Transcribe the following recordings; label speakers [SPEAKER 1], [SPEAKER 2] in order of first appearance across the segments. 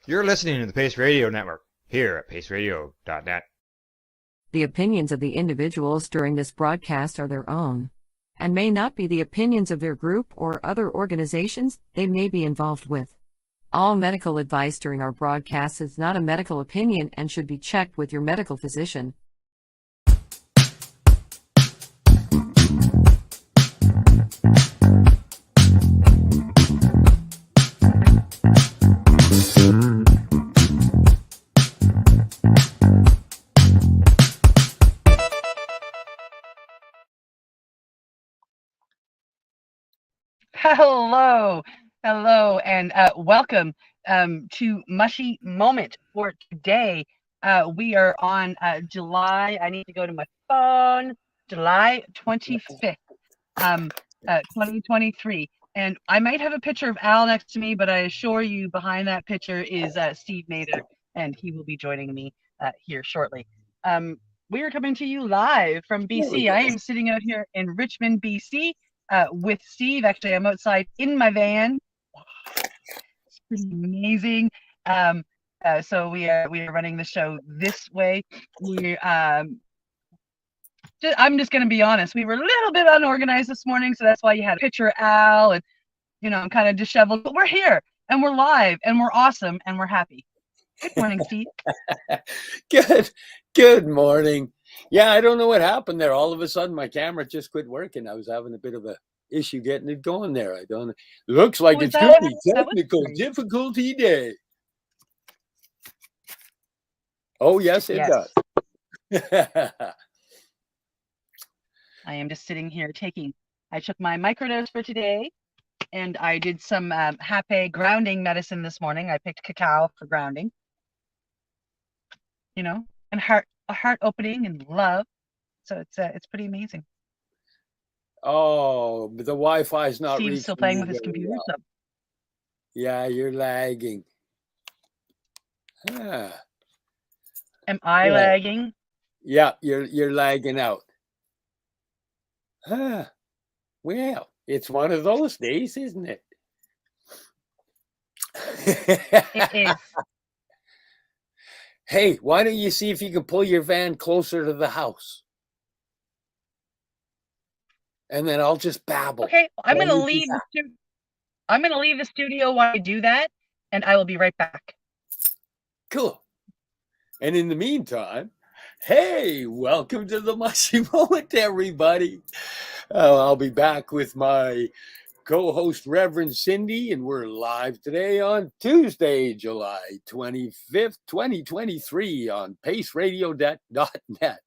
[SPEAKER 1] You're listening to the Pace Radio Network here at paceradio.net.
[SPEAKER 2] The opinions of the individuals during this broadcast are their own and may not be the opinions of their group or other organizations they may be involved with. All medical advice during our broadcast is not a medical opinion and should be checked with your medical physician.
[SPEAKER 3] Hello, and welcome to Mushie Moment for today. We are on July, I need to go to my phone, July 25th, 2023. And I might have a picture of Al next to me, but I assure you behind that picture is Steve Mather, and he will be joining me here shortly. We are coming to you live from BC. I am sitting out here in Richmond, BC. With Steve. Actually, I'm outside in my van. It's pretty amazing. So we are running the show this way. I'm just going to be honest. We were a little bit unorganized this morning, so that's why you had a picture of Al, and I'm kind of disheveled. But we're here, and we're live, and we're awesome, and we're happy. Good morning, Steve.
[SPEAKER 4] Good morning. Yeah, I don't know what happened there. All of a sudden, my camera just quit working. I was having a bit of a issue getting it going there. I don't know. Looks like it's going to be technical difficulty day. Oh, yes, it does.
[SPEAKER 3] I am just sitting here I took my microdose for today, and I did some happy grounding medicine this morning. I picked cacao for grounding, and heart opening and love. So it's pretty amazing.
[SPEAKER 4] Oh, but the Wi-Fi is not.
[SPEAKER 3] Steve's still playing with his computer. So.
[SPEAKER 4] Yeah, you're lagging.
[SPEAKER 3] Am I lagging?
[SPEAKER 4] Yeah, you're lagging out. Well, it's one of those days, isn't it?
[SPEAKER 3] It is.
[SPEAKER 4] Hey, why don't you see if you can pull your van closer to the house? And then I'll just babble.
[SPEAKER 3] Okay, I'm going to leave the studio while I do that, and I will be right back.
[SPEAKER 4] Cool. And in the meantime, hey, welcome to the Mushie Moment, everybody. I'll be back with my co-host, Reverend Cindy, and we're live today on Tuesday, July 25th, 2023 on paceradio.net,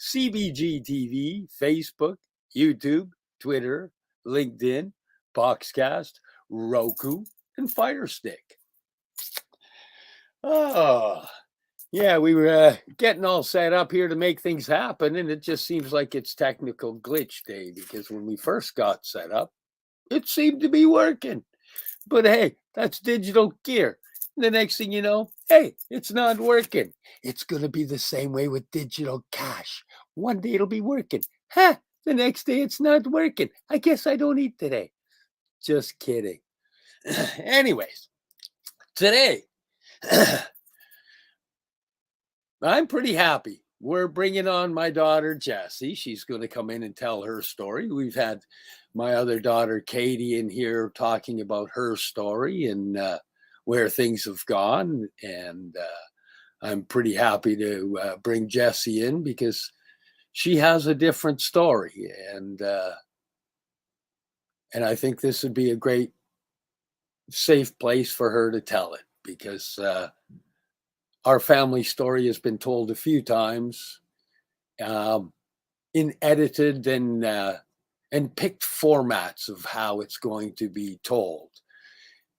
[SPEAKER 4] CBG TV, Facebook, YouTube, Twitter, LinkedIn, Boxcast, Roku, and Fire Stick. Oh, yeah, we were getting all set up here to make things happen, and it just seems like it's technical glitch day, because when we first got set up, it seemed to be working. But hey, that's digital gear. The next thing you know, hey, it's not working. It's going to be the same way with digital cash. One day it'll be working. The next day it's not working. I guess I don't eat today. Just kidding. Anyways, today, I'm pretty happy. We're bringing on my daughter, Jessi. She's going to come in and tell her story. We've had my other daughter, Katie, in here talking about her story and where things have gone. And I'm pretty happy to bring Jessi in because she has a different story. And I think this would be a great, safe place for her to tell it, because our family story has been told a few times in edited and picked formats of how it's going to be told.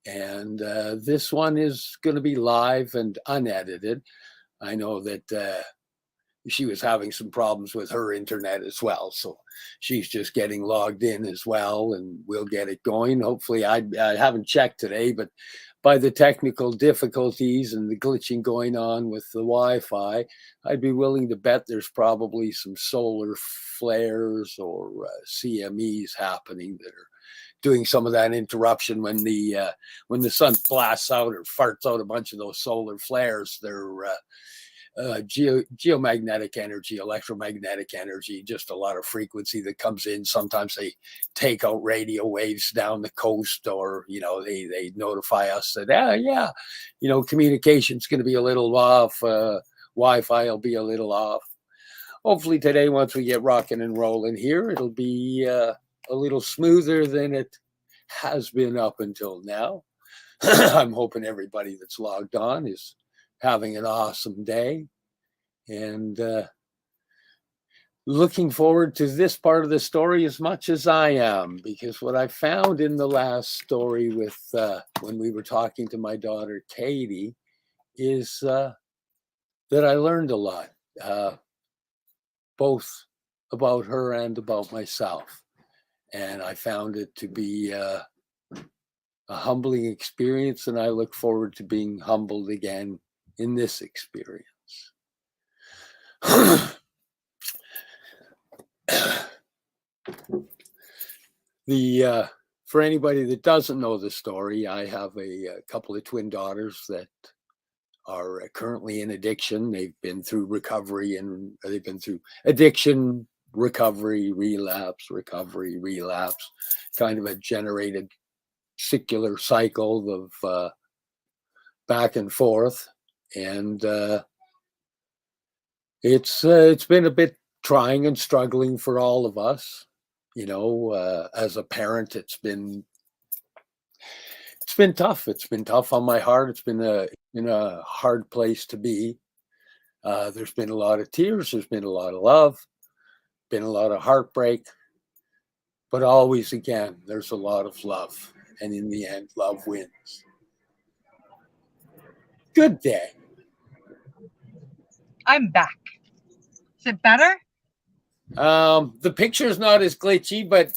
[SPEAKER 4] And this one is going to be live and unedited. I know that she was having some problems with her internet as well. So she's just getting logged in as well, and we'll get it going. Hopefully, I haven't checked today, but by the technical difficulties and the glitching going on with the Wi-Fi, I'd be willing to bet there's probably some solar flares or CMEs happening that are doing some of that interruption when the sun blasts out or farts out a bunch of those solar flares. They're geomagnetic energy, electromagnetic energy, just a lot of frequency that comes in. Sometimes they take out radio waves down the coast, or they notify us that communication's going to be a little off, Wi-Fi will be a little off. Hopefully today, once we get rocking and rolling here, it'll be a little smoother than it has been up until now. I'm hoping everybody that's logged on is having an awesome day, and looking forward to this part of the story as much as I am, because what I found in the last story with when we were talking to my daughter Katie is that I learned a lot, both about her and about myself, and I found it to be a humbling experience, and I look forward to being humbled again in this experience. For anybody that doesn't know the story, I have a couple of twin daughters that are currently in addiction. They've been through recovery, and they've been through addiction, recovery, relapse, kind of a generated circular cycle of back and forth. And it's been a bit trying and struggling for all of us. As a parent, it's been tough. It's been tough on my heart. It's been a hard place to be. There's been a lot of tears. There's been a lot of love. Been a lot of heartbreak. But always, again, there's a lot of love. And in the end, love wins. Good day.
[SPEAKER 3] I'm back. Is it better?
[SPEAKER 4] The picture's not as glitchy, but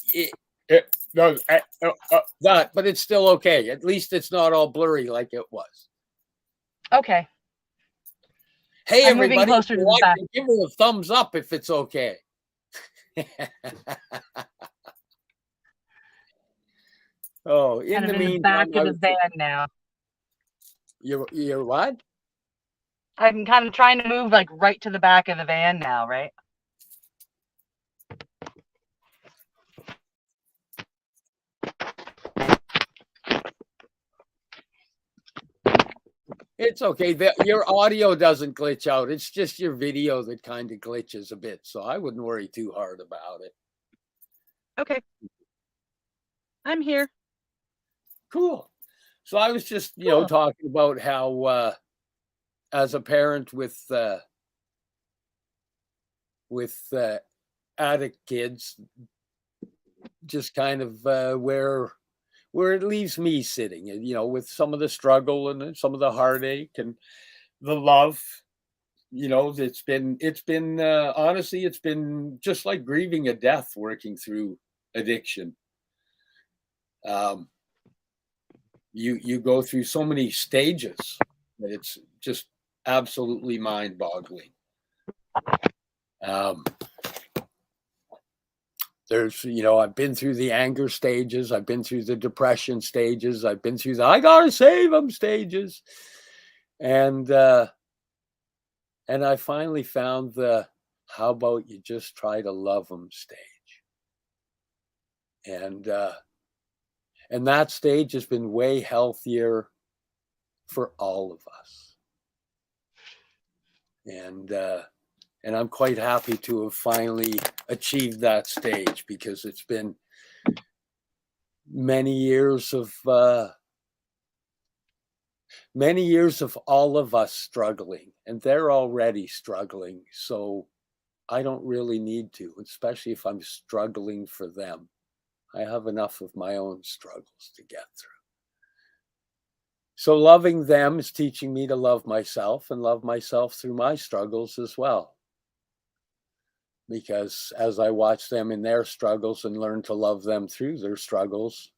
[SPEAKER 4] but it's still okay. At least it's not all blurry like it was.
[SPEAKER 3] Okay.
[SPEAKER 4] Hey,
[SPEAKER 3] I'm
[SPEAKER 4] everybody,
[SPEAKER 3] moving closer to the back.
[SPEAKER 4] give her a thumbs up if it's okay. Oh, in the meantime,
[SPEAKER 3] back of the van now.
[SPEAKER 4] You're what?
[SPEAKER 3] I'm kind of trying to move like right to the back of the van now, right?
[SPEAKER 4] It's okay. Your audio doesn't glitch out. It's just your video that kind of glitches a bit. So I wouldn't worry too hard about it.
[SPEAKER 3] Okay. I'm here.
[SPEAKER 4] Cool. So I was just, talking about how, as a parent with addict kids, just kind of where it leaves me sitting, and with some of the struggle and some of the heartache and the love, it's been honestly, it's been just like grieving a death, working through addiction. You go through so many stages that it's just absolutely mind-boggling. There's, I've been through the anger stages. I've been through the depression stages. I've been through the I gotta save them stages. And I finally found the how about you just try to love them stage. And that stage has been way healthier for all of us. And I'm quite happy to have finally achieved that stage, because it's been many years of all of us struggling, and they're already struggling. So I don't really need to, especially if I'm struggling for them. I have enough of my own struggles to get through. So loving them is teaching me to love myself, and love myself through my struggles as well. Because as I watch them in their struggles and learn to love them through their struggles,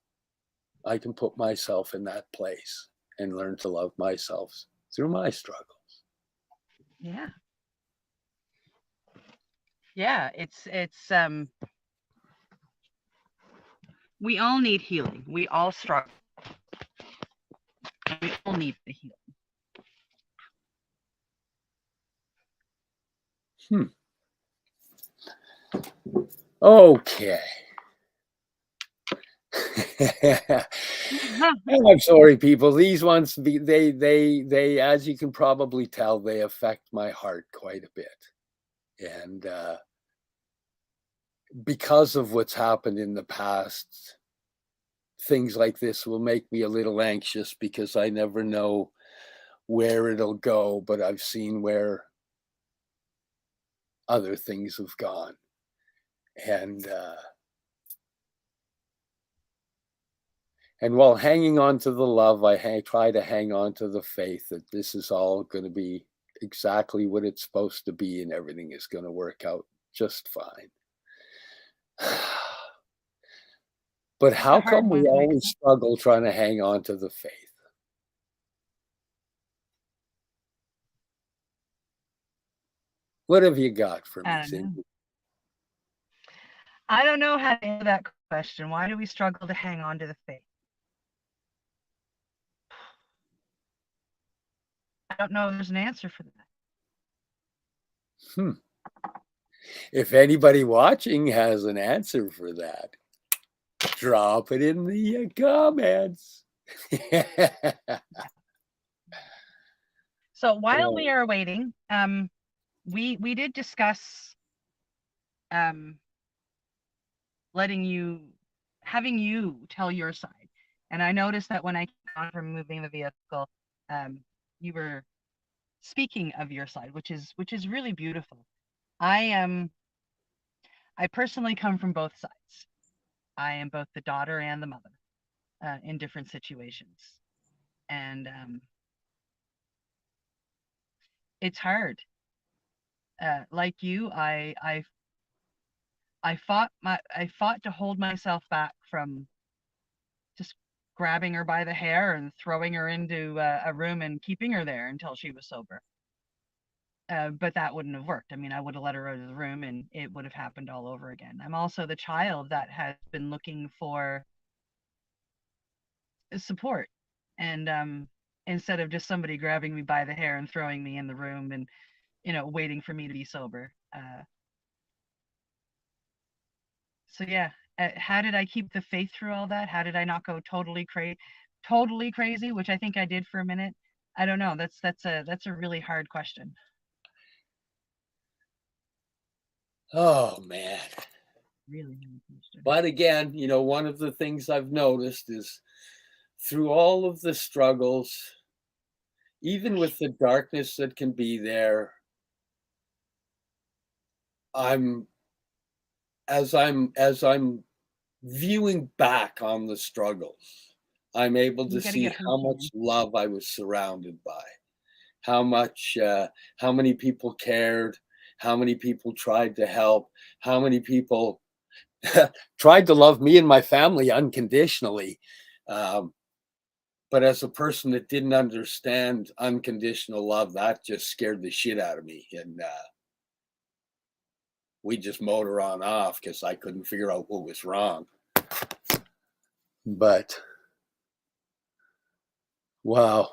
[SPEAKER 4] I can put myself in that place and learn to love myself through my struggles.
[SPEAKER 3] Yeah. Yeah, it's We all need healing. We all struggle. And we all need the healing.
[SPEAKER 4] Okay. I'm sorry, people. These ones, they, as you can probably tell, they affect my heart quite a bit. And because of what's happened in the past, things like this will make me a little anxious because I never know where it'll go, but I've seen where other things have gone. And while hanging on to the love, I try to hang on to the faith that this is all going to be exactly what it's supposed to be and everything is going to work out just fine. But how come we always struggle trying to hang on to the faith? What have you got for me, Cindy?
[SPEAKER 3] I don't know how to answer that question. Why do we struggle to hang on to the faith? I don't know if there's an answer for that.
[SPEAKER 4] If anybody watching has an answer for that, drop it in the comments.
[SPEAKER 3] So while we are waiting, we did discuss having you tell your side. And I noticed that when I came on from moving the vehicle, you were speaking of your side, which is really beautiful. I personally come from both sides. I am both the daughter and the mother in different situations. And it's hard. Like you, I fought to hold myself back from just grabbing her by the hair and throwing her into a room and keeping her there until she was sober. But that wouldn't have worked. I mean, I would have let her out of the room and it would have happened all over again. I'm also the child that has been looking for support. And instead of just somebody grabbing me by the hair and throwing me in the room and, waiting for me to be sober. So yeah, how did I keep the faith through all that? How did I not go totally crazy, which I think I did for a minute? I don't know. That's a really hard question.
[SPEAKER 4] Oh man.
[SPEAKER 3] Really hard question.
[SPEAKER 4] But again, one of the things I've noticed is through all of the struggles, even with the darkness that can be there, as I'm viewing back on the struggles, I'm able to see how much love I was surrounded by, how many people cared, how many people tried to help, how many people tried to love me and my family unconditionally. But as a person that didn't understand unconditional love, that just scared the shit out of me. And we just motor on off because I couldn't figure out what was wrong. But wow.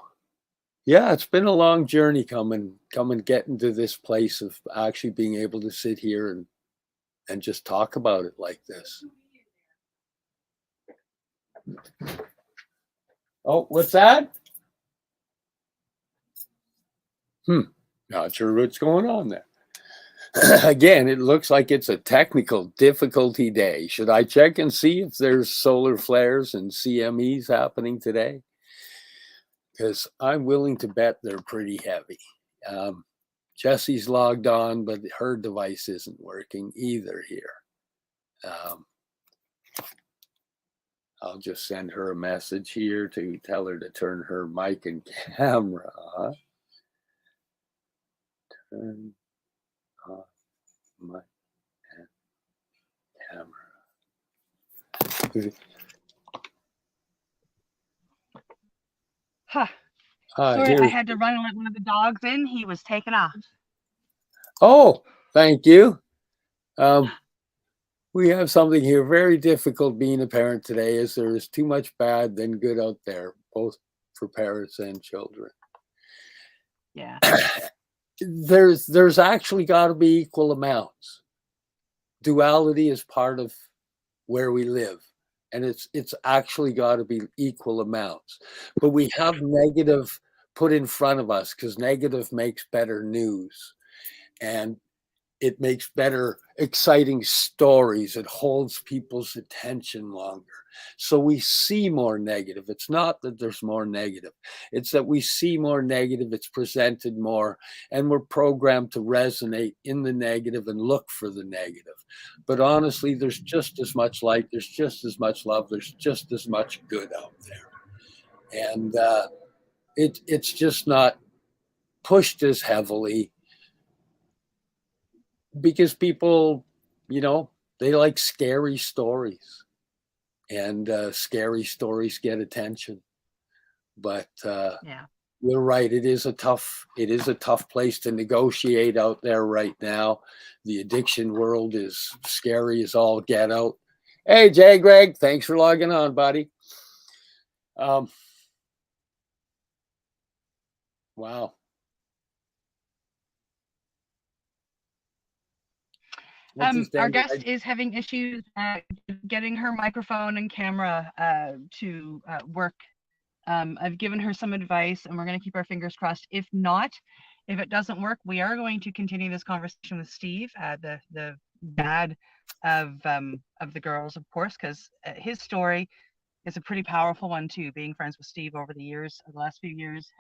[SPEAKER 4] Yeah, it's been a long journey coming getting to this place of actually being able to sit here and just talk about it like this. Oh, what's that? Not sure what's going on there. Again, it looks like it's a technical difficulty day. Should I check and see if there's solar flares and CMEs happening today? Because I'm willing to bet they're pretty heavy. Jessi's logged on, but her device isn't working either here. I'll just send her a message here to tell her to turn her mic and camera on. Turn off mic and camera.
[SPEAKER 3] Sorry, I had to run and let one of the dogs in. He was taken off.
[SPEAKER 4] Oh, thank you. We have something here very difficult being a parent today, as there is too much bad than good out there, both for parents and children.
[SPEAKER 3] Yeah.
[SPEAKER 4] There's actually got to be equal amounts. Duality is part of where we live, and it's actually got to be equal amounts. But we have negative put in front of us because negative makes better news, and it makes better, exciting stories. It holds people's attention longer. So we see more negative. It's not that there's more negative. It's that we see more negative. It's presented more, and we're programmed to resonate in the negative and look for the negative. But honestly, there's just as much light. There's just as much love. There's just as much good out there. And it's just not pushed as heavily, because people, they like scary stories, and scary stories get attention. But
[SPEAKER 3] Yeah.
[SPEAKER 4] you're right. It is a tough place to negotiate out there right now. The addiction world is scary as all get out. Hey, Jay, Greg, thanks for logging on, buddy. Wow.
[SPEAKER 3] Our guest is having issues getting her microphone and camera to work. I've given her some advice, and we're going to keep our fingers crossed. If it doesn't work, we are going to continue this conversation with Steve, the dad of the girls, of course, because his story is a pretty powerful one too. Being friends with Steve over the last few years,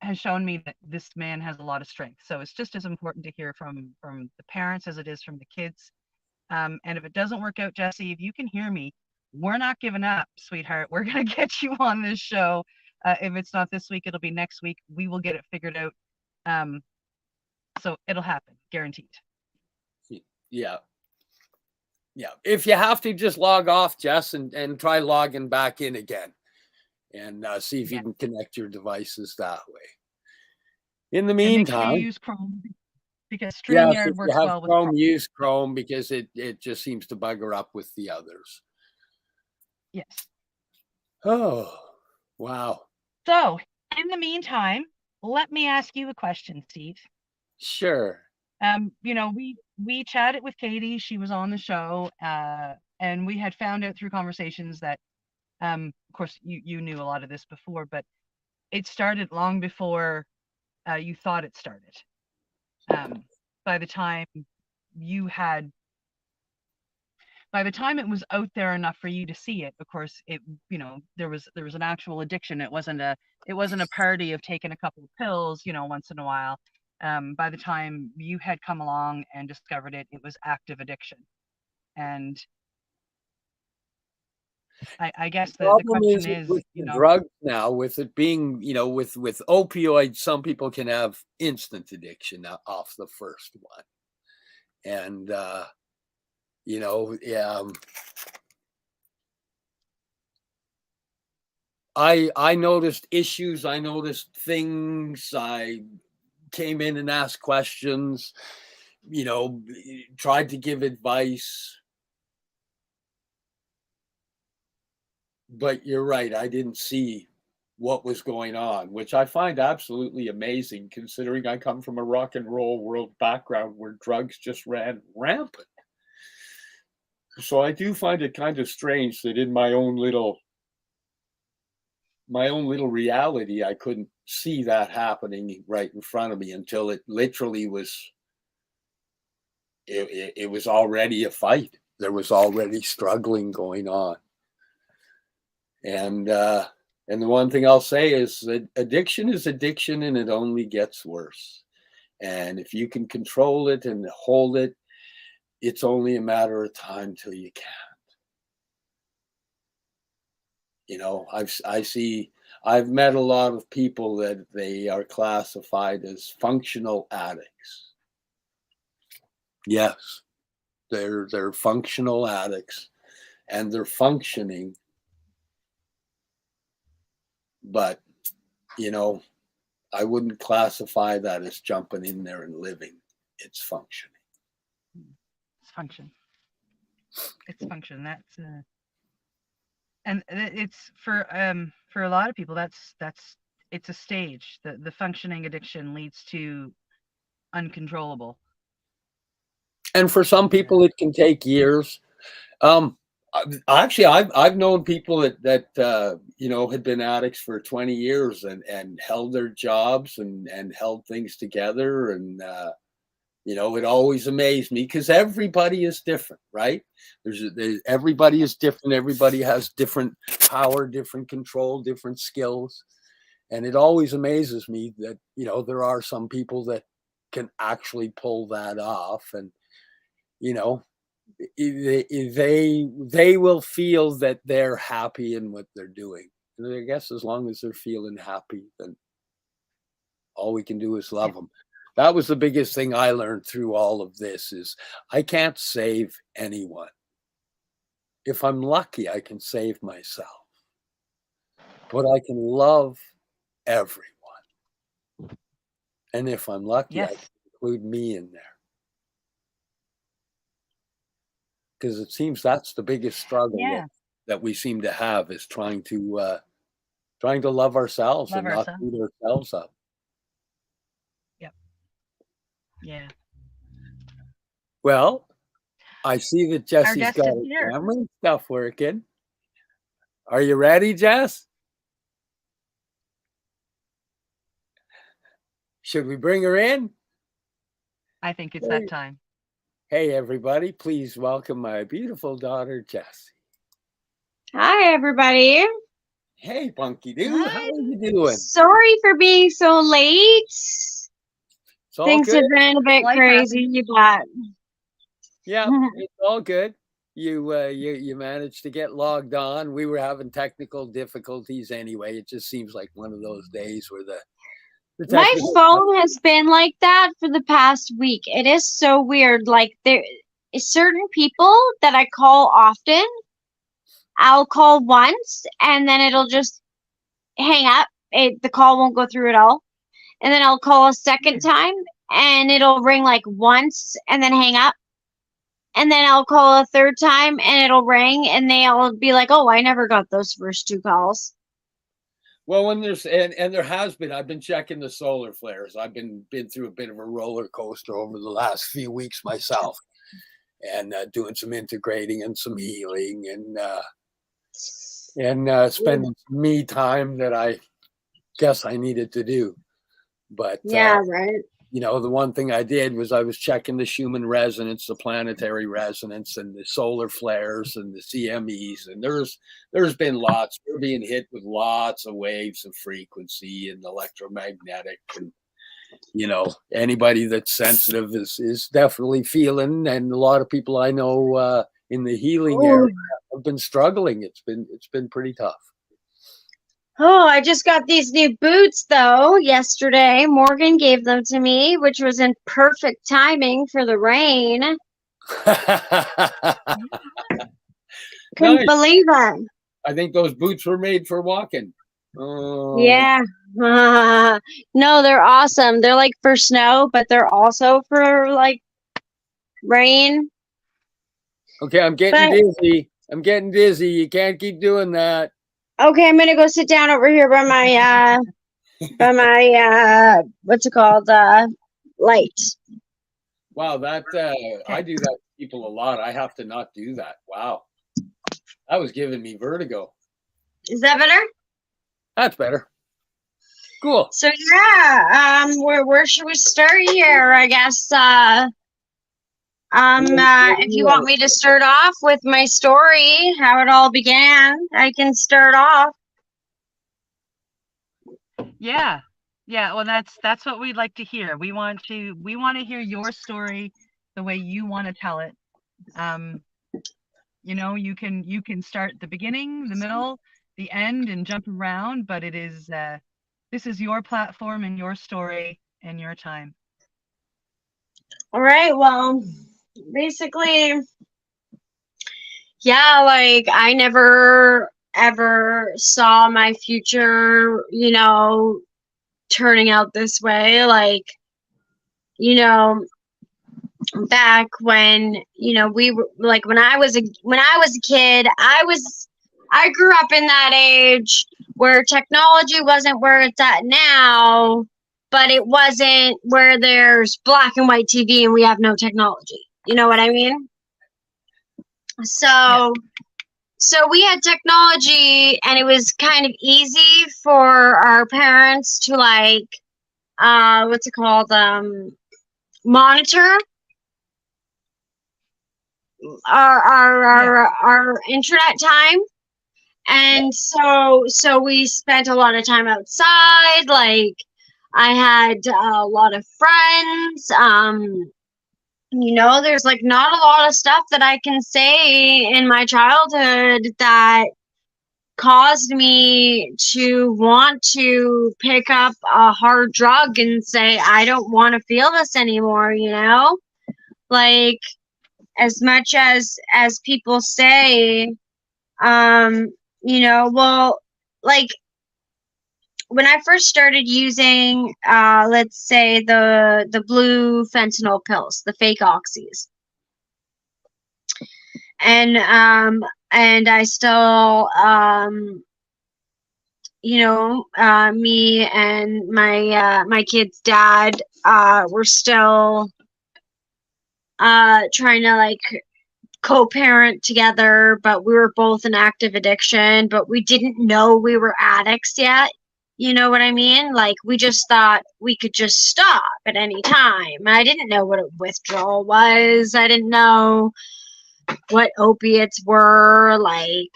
[SPEAKER 3] has shown me that this man has a lot of strength. So it's just as important to hear from the parents as it is from the kids. And if it doesn't work out, Jessi, if you can hear me, we're not giving up, sweetheart. We're going to get you on this show. If it's not this week, it'll be next week. We will get it figured out. So it'll happen, guaranteed.
[SPEAKER 4] Yeah. Yeah. If you have to, just log off, Jess, and try logging back in again, and see if you can connect your devices that way. In the meantime,
[SPEAKER 3] make sure you use Chrome, because
[SPEAKER 4] if
[SPEAKER 3] StreamYard works
[SPEAKER 4] you have
[SPEAKER 3] well with
[SPEAKER 4] Chrome, use Chrome, because it just seems to bugger up with the others.
[SPEAKER 3] Yes.
[SPEAKER 4] Oh, wow.
[SPEAKER 3] So in the meantime, let me ask you a question, Steve.
[SPEAKER 4] Sure.
[SPEAKER 3] We chatted with Katie. She was on the show, and we had found out through conversations that, of course, you knew a lot of this before, but it started long before you thought it started. By the time it was out there enough for you to see it, of course, there was an actual addiction. It wasn't a party of taking a couple of pills, once in a while. By the time you had come along and discovered it, it was active addiction. And I guess the question is,
[SPEAKER 4] with drugs now, with it being, with opioids, some people can have instant addiction off the first one. And, I noticed issues. I noticed things. I came in and asked questions, tried to give advice. But you're right. I didn't see what was going on, which I find absolutely amazing, considering I come from a rock and roll world background where drugs just ran rampant. So I do find it kind of strange that in my own little reality, I couldn't see that happening right in front of me until it literally was. It was already a fight. There was already struggling going on. And the one thing I'll say is that addiction is addiction, and it only gets worse. And if you can control it and hold it, it's only a matter of time till you can't. I've met a lot of people that they are classified as functional addicts. Yes, they're functional addicts, and they're functioning. But, I wouldn't classify that as jumping in there and living. It's functioning.
[SPEAKER 3] function. It's function. That's and it's for a lot of people. That's it's a stage. The functioning addiction leads to uncontrollable.
[SPEAKER 4] And for some people, it can take years. Actually, I've known people that you know, had been addicts for 20 years and held their jobs and held things together. And you know, it always amazed me because everybody is different, right? Everybody is different. Everybody has different power, different control, different skills. And it always amazes me that, you know, there are some people that can actually pull that off. And, you know, they will feel that they're happy in what they're doing. And I guess as long as they're feeling happy, then all we can do is love them. That was the biggest thing I learned through all of this is I can't save anyone. If I'm lucky, I can save myself. But I can love everyone. And if I'm lucky, I can include me in there. Because it seems that's the biggest struggle that we seem to have is trying to love ourselves and not beat ourselves up.
[SPEAKER 3] Yep. Yeah.
[SPEAKER 4] Well, I see that Jessi's got her camera and stuff working. Are you ready, Jess? Should we bring her in?
[SPEAKER 3] I think it's that time.
[SPEAKER 4] Hey, everybody. Please welcome my beautiful daughter, Jessi.
[SPEAKER 5] Hi, everybody.
[SPEAKER 4] Hey, Bunky Doo. How are you doing?
[SPEAKER 5] Sorry for being so late. Things have been a bit crazy, but
[SPEAKER 4] yeah, it's all good. You managed to get logged on. We were having technical difficulties anyway. It just seems like one of those days where
[SPEAKER 5] my phone has been like that for the past week. It is so weird. Like there is certain people that I call often. I'll call once and then it'll just hang up. The call won't go through at all. And then I'll call a second time and it'll ring like once and then hang up. And then I'll call a third time and it'll ring and they'll be like, oh, I never got those first two calls.
[SPEAKER 4] Well, when there's and there has been, I've been checking the solar flares. I've been through a bit of a roller coaster over the last few weeks myself, and doing some integrating and some healing and spending some me time that I guess I needed to do. But
[SPEAKER 5] yeah, right.
[SPEAKER 4] You know, the one thing I did was I was checking the Schumann resonance, the planetary resonance, and the solar flares and the CMEs. And there's been lots. We're being hit with lots of waves of frequency and electromagnetic. And, you know, anybody that's sensitive is definitely feeling. And a lot of people I know in the healing area have been struggling. It's been pretty tough.
[SPEAKER 5] Oh, I just got these new boots, though, yesterday. Morgan gave them to me, which was in perfect timing for the rain. Couldn't believe it.
[SPEAKER 4] I think those boots were made for walking. Oh.
[SPEAKER 5] Yeah. No, they're awesome. They're like for snow, but they're also for like rain.
[SPEAKER 4] Okay, I'm getting dizzy. I'm getting dizzy. You can't keep doing that.
[SPEAKER 5] Okay, I'm gonna go sit down over here by my what's it called? Light.
[SPEAKER 4] Wow, that I do that to people a lot. I have to not do that. Wow. That was giving me vertigo.
[SPEAKER 5] Is that better?
[SPEAKER 4] That's better. Cool.
[SPEAKER 5] So yeah, where should we start here? I guess if you want me to start off with my story, how it all began, I can start off.
[SPEAKER 3] Yeah. Well, that's what we'd like to hear. We want to hear your story the way you want to tell it. You know, you can start the beginning, the middle, the end, and jump around. But it is this is your platform and your story and your time.
[SPEAKER 5] All right. Well, basically, yeah, like I never ever saw my future, you know, turning out this way. Like, you know, back when, we were like, when I was a kid, I grew up in that age where technology wasn't where it's at now, but it wasn't where there's black and white TV and we have no technology. You know what I mean? So we had technology, and it was kind of easy for our parents to, like, what's it called? Monitor our internet time. And so we spent a lot of time outside. Like, I had a lot of friends. There's like not a lot of stuff that I can say in my childhood that caused me to want to pick up a hard drug and say, I don't want to feel this anymore, Like, as much as people say, well, like, when I first started using, let's say the blue fentanyl pills, the fake oxys, and I still, me and my kid's dad, were still, trying to, like, co-parent together, but we were both in active addiction, but we didn't know we were addicts yet. You know what I mean? Like, we just thought we could just stop at any time. I didn't know what a withdrawal was. I didn't know what opiates were. Like,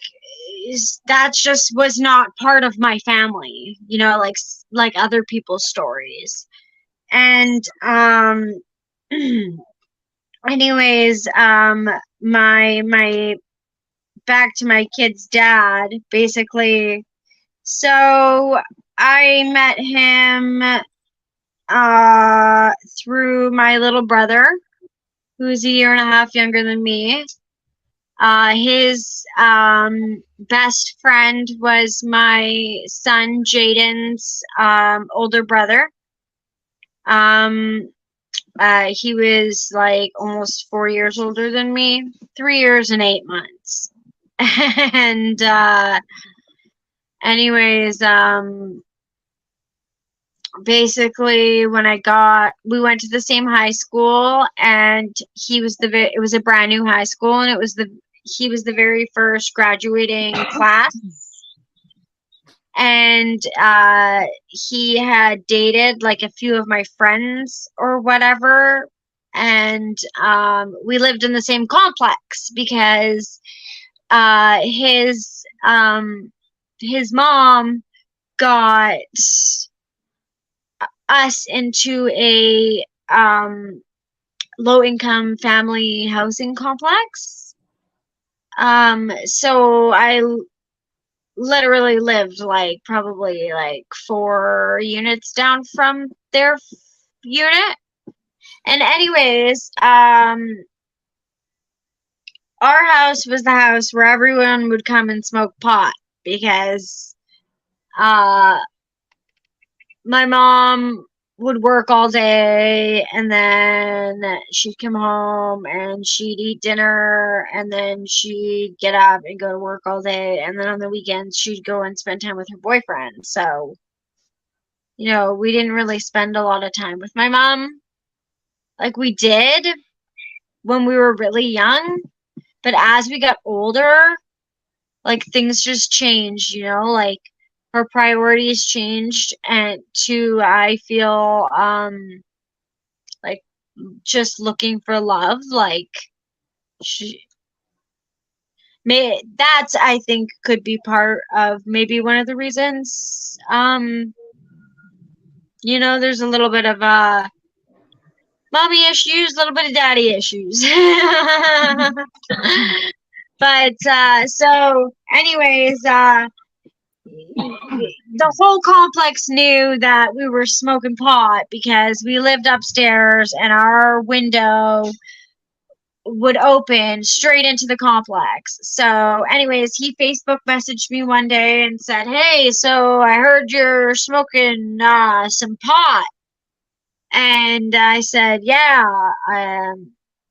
[SPEAKER 5] that just was not part of my family, like other people's stories. And anyways, my back to my kid's dad, basically. So I met him through my little brother, who's a year and a half younger than me. His best friend was my son Jaden's older brother. He was like almost 4 years older than me, 3 years and 8 months. And anyways, basically when we went to the same high school, and it was a brand new high school, and he was the very first graduating class. And he had dated like a few of my friends or whatever, and we lived in the same complex because his mom got us into a low-income family housing complex. So I literally lived like probably like 4 units down from their unit. And anyways, our house was the house where everyone would come and smoke pot, because my mom would work all day, and then she'd come home and she'd eat dinner, and then she'd get up and go to work all day, and then on the weekends she'd go and spend time with her boyfriend. So, we didn't really spend a lot of time with my mom. Like, we did when we were really young, but as we got older, like, things just changed, like, her priorities changed, and I feel, like, just looking for love, like, that's, I think, could be part of maybe one of the reasons. There's a little bit of mommy issues, a little bit of daddy issues. But so anyways, the whole complex knew that we were smoking pot because we lived upstairs and our window would open straight into the complex. So anyways, he Facebook messaged me one day and said, "Hey, so I heard you're smoking some pot." And I said, "Yeah,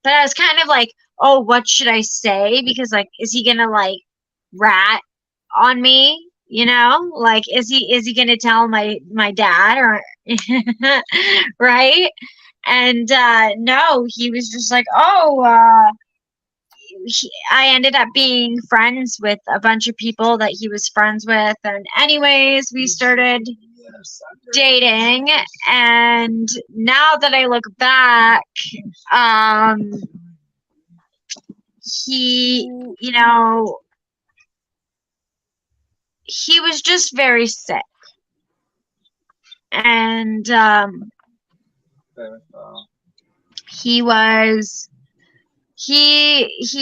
[SPEAKER 5] But I was kind of like, oh, what should I say? Because like, is he gonna like rat on me? You know, like, is he gonna tell my dad or right? And no, he was just like, oh, I ended up being friends with a bunch of people that he was friends with, and anyways, we started dating. And now that I look back, he, you know, he was just very sick, and he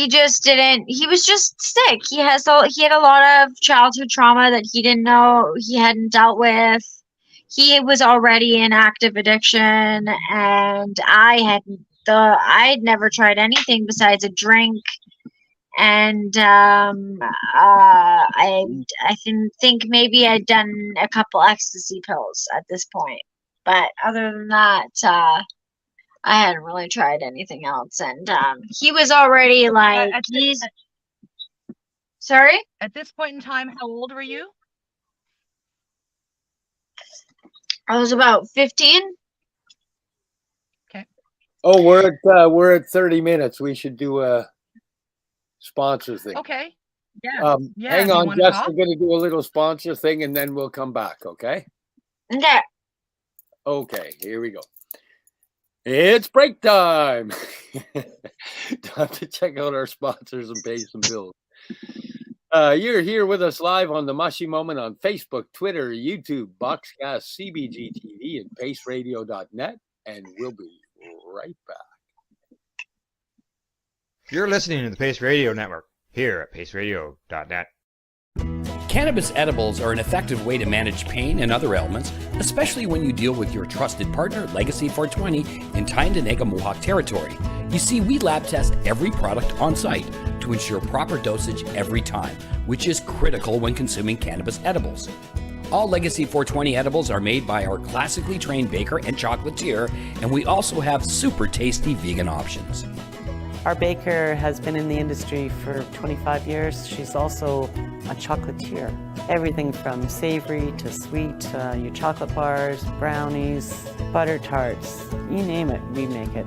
[SPEAKER 5] just didn't, he was just sick. He had a lot of childhood trauma that he didn't know he hadn't dealt with. He was already in active addiction, and I'd never tried anything besides a drink. And I think maybe I'd done a couple ecstasy pills at this point, but other than that, I hadn't really tried anything else. And he was already like, sorry?
[SPEAKER 3] At this point in time, how old were you?
[SPEAKER 5] I was about 15.
[SPEAKER 3] Okay.
[SPEAKER 4] Oh, we're at 30 minutes. We should do a sponsor thing.
[SPEAKER 3] Okay. Yeah.
[SPEAKER 4] Hang on, Jess. We're going to do a little sponsor thing, and then we'll come back. Okay.
[SPEAKER 5] Okay.
[SPEAKER 4] Okay. Here we go. It's break time. Time to check out our sponsors and pay some bills. You're here with us live on the Mushie Moment on Facebook, Twitter, YouTube, Boxcast, CBG TV, and paceradio.net, and we'll be right back.
[SPEAKER 1] You're listening to the Pace Radio Network here at paceradio.net.
[SPEAKER 6] Cannabis edibles are an effective way to manage pain and other ailments, especially when you deal with your trusted partner, Legacy 420, in Tyendinaga, Mohawk territory. You see, we lab test every product on site to ensure proper dosage every time, which is critical when consuming cannabis edibles. All Legacy 420 edibles are made by our classically trained baker and chocolatier, and we also have super tasty vegan options.
[SPEAKER 7] Our baker has been in the industry for 25 years. She's also a chocolatier. Everything from savory to sweet, your chocolate bars, brownies, butter tarts, you name it, we make it.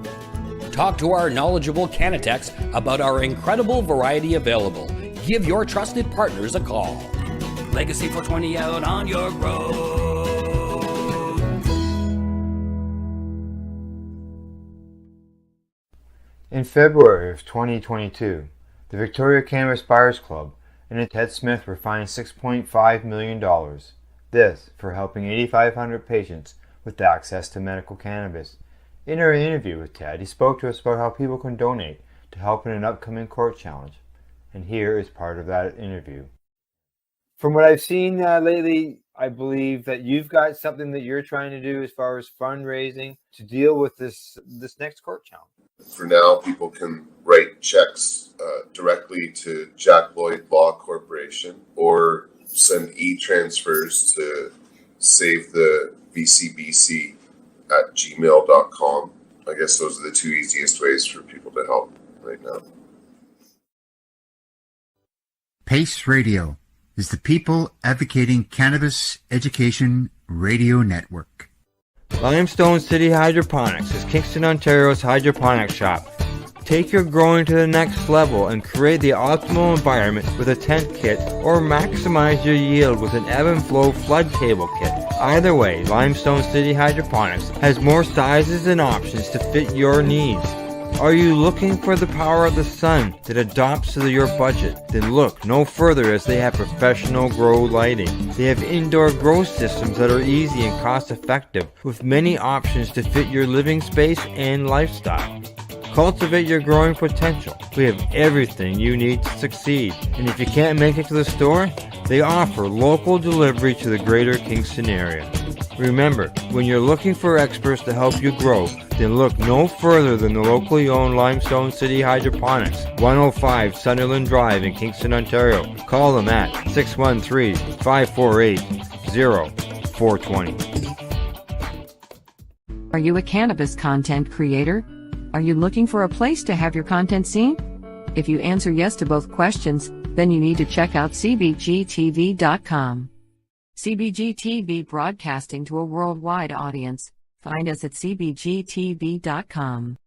[SPEAKER 6] Talk to our knowledgeable Cannatex about our incredible variety available. Give your trusted partners a call. Legacy 420 out on your road.
[SPEAKER 1] In February of 2022, the Victoria Cannabis Buyers Club and Ted Smith were fined $6.5 million. This for helping 8,500 patients with access to medical cannabis. In our interview with Ted, he spoke to us about how people can donate to help in an upcoming court challenge. And here is part of that interview. From what I've seen lately, I believe that you've got something that you're trying to do as far as fundraising to deal with this next court challenge.
[SPEAKER 8] For now, people can write checks directly to Jack Lloyd Law Corporation or send e-transfers to save the VCBC at gmail.com. I guess those are the two easiest ways for people to help right now.
[SPEAKER 9] PACE Radio is the People Advocating Cannabis Education Radio Network.
[SPEAKER 1] Limestone City Hydroponics is Kingston, Ontario's hydroponics shop. Take your growing to the next level and create the optimal environment with a tent kit, or maximize your yield with an ebb and flow flood table kit. Either way, Limestone City Hydroponics has more sizes and options to fit your needs. Are you looking for the power of the sun that adapts to your budget? Then look no further, as they have professional grow lighting. They have indoor grow systems that are easy and cost effective, with many options to fit your living space and lifestyle. Cultivate your growing potential. We have everything you need to succeed. And if you can't make it to the store, they offer local delivery to the greater Kingston area. Remember, when you're looking for experts to help you grow, then look no further than the locally owned Limestone City Hydroponics, 105 Sunderland Drive in Kingston, Ontario. Call them at 613-548-0420.
[SPEAKER 2] Are you a cannabis content creator? Are you looking for a place to have your content seen? If you answer yes to both questions, then you need to check out cbgtv.com. CBG TV broadcasting to a worldwide audience. Find us at cbgtv.com.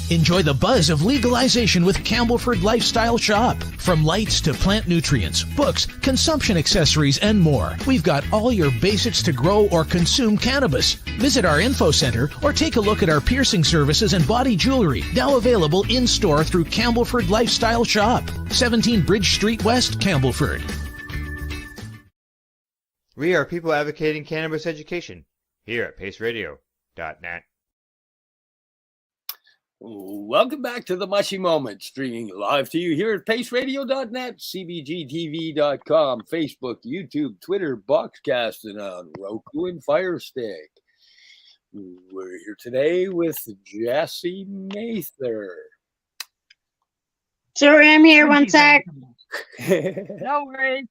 [SPEAKER 10] Enjoy the buzz of legalization with Campbellford Lifestyle Shop. From lights to plant nutrients, books, consumption accessories, and more, we've got all your basics to grow or consume cannabis. Visit our info center or take a look at our piercing services and body jewelry, now available in-store through Campbellford Lifestyle Shop, 17 Bridge Street West, Campbellford.
[SPEAKER 1] We are people advocating cannabis education here at paceradio.net.
[SPEAKER 4] Welcome back to the Mushie Moment, streaming live to you here at paceradio.net, cbgtv.com, Facebook, YouTube, Twitter, Boxcast, and on Roku and Fire Stick. We're here today with Jessibelle Mather.
[SPEAKER 5] Sorry, I'm here. One sec.
[SPEAKER 3] No worries.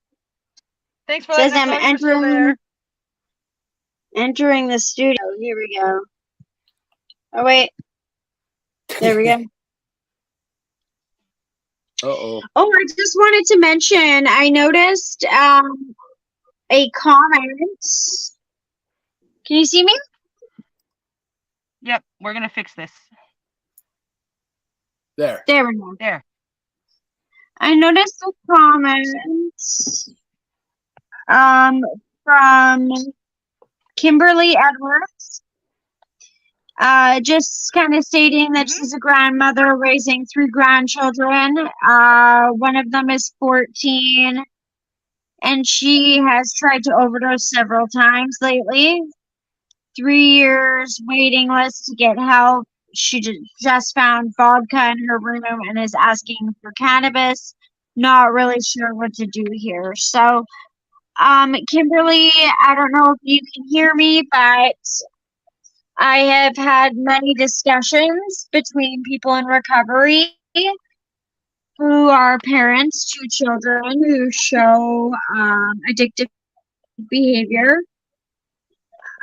[SPEAKER 3] Thanks for
[SPEAKER 5] Says
[SPEAKER 3] letting us
[SPEAKER 5] I'm
[SPEAKER 3] know you're still there.
[SPEAKER 5] entering the studio. Here we go. Oh, wait. There we go.
[SPEAKER 4] Uh-oh.
[SPEAKER 5] Oh, I just wanted to mention, I noticed a comment. Can you see me?
[SPEAKER 3] Yep, we're going to fix this.
[SPEAKER 4] There.
[SPEAKER 5] There we go.
[SPEAKER 3] There.
[SPEAKER 5] I noticed a comment from Kimberly Edwards. Just kind of stating that she's a grandmother raising 3 grandchildren. One of them is 14, and she has tried to overdose several times lately. 3 years waiting list to get help. She just found vodka in her room and is asking for cannabis. Not really sure what to do here. So, Kimberly, I don't know if you can hear me, but I have had many discussions between people in recovery who are parents to children who show addictive behavior,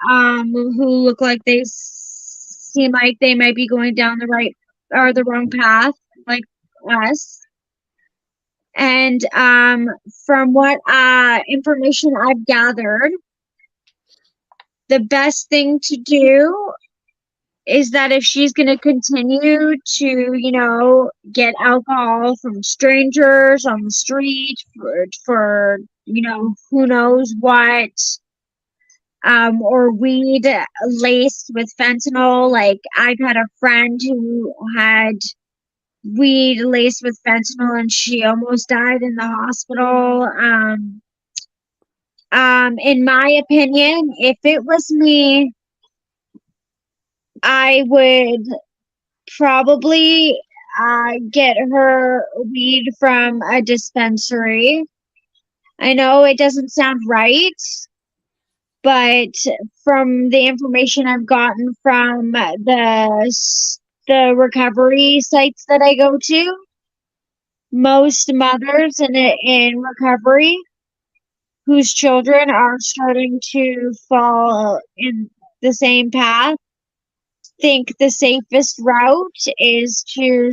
[SPEAKER 5] who look like they seem like they might be going down the right or the wrong path, like us. And from what information I've gathered, the best thing to do is that if she's going to continue to, get alcohol from strangers on the street for who knows what, or weed laced with fentanyl. Like, I've had a friend who had weed laced with fentanyl and she almost died in the hospital. In my opinion, if it was me, I would probably get her weed from a dispensary. I know it doesn't sound right, but from the information I've gotten from the recovery sites that I go to, most mothers in recovery whose children are starting to fall in the same path think the safest route is to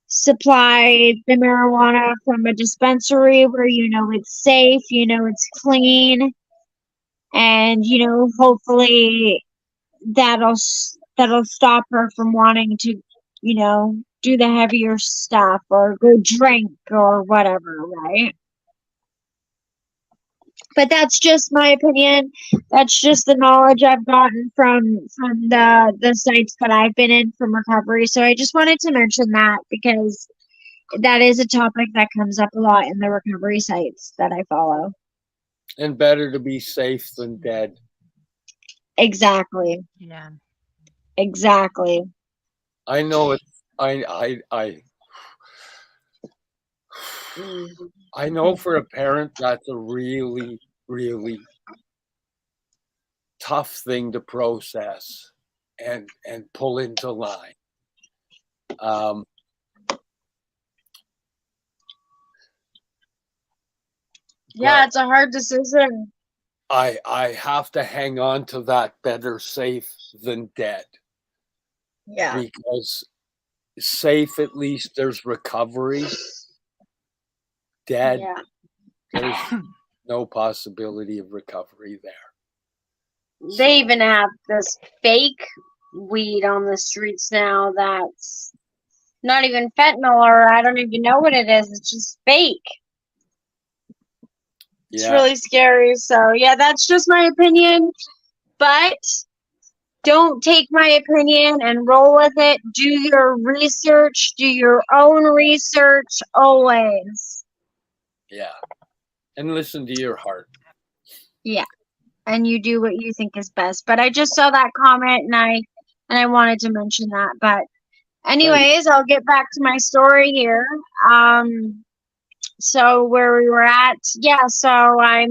[SPEAKER 5] supply the marijuana from a dispensary where it's safe, it's clean, and hopefully that'll stop her from wanting to do the heavier stuff or go drink or whatever, right? But that's just my opinion. That's just the knowledge I've gotten from the sites that I've been in from recovery. So I just wanted to mention that because that is a topic that comes up a lot in the recovery sites that I follow.
[SPEAKER 4] And better to be safe than dead.
[SPEAKER 5] Exactly.
[SPEAKER 3] Yeah.
[SPEAKER 5] Exactly.
[SPEAKER 4] I know it. I know for a parent that's a really, really tough thing to process and pull into line.
[SPEAKER 5] Yeah, it's a hard decision.
[SPEAKER 4] I have to hang on to that better safe than dead.
[SPEAKER 5] Yeah.
[SPEAKER 4] because safe, at least there's recovery. Dead,
[SPEAKER 5] Yeah.
[SPEAKER 4] there's no possibility of recovery there.
[SPEAKER 5] They even have this fake weed on the streets now that's not even fentanyl, or I don't even know what it is. It's just fake. It's
[SPEAKER 4] Yeah.
[SPEAKER 5] really scary. So, yeah, that's just my opinion. But don't take my opinion and roll with it. Do your research. Do your own research always.
[SPEAKER 4] Yeah. And listen to your heart.
[SPEAKER 5] Yeah. And you do what you think is best. But I just saw that comment and I wanted to mention that. But anyways, I'll get back to my story here. So where we were at, yeah. So I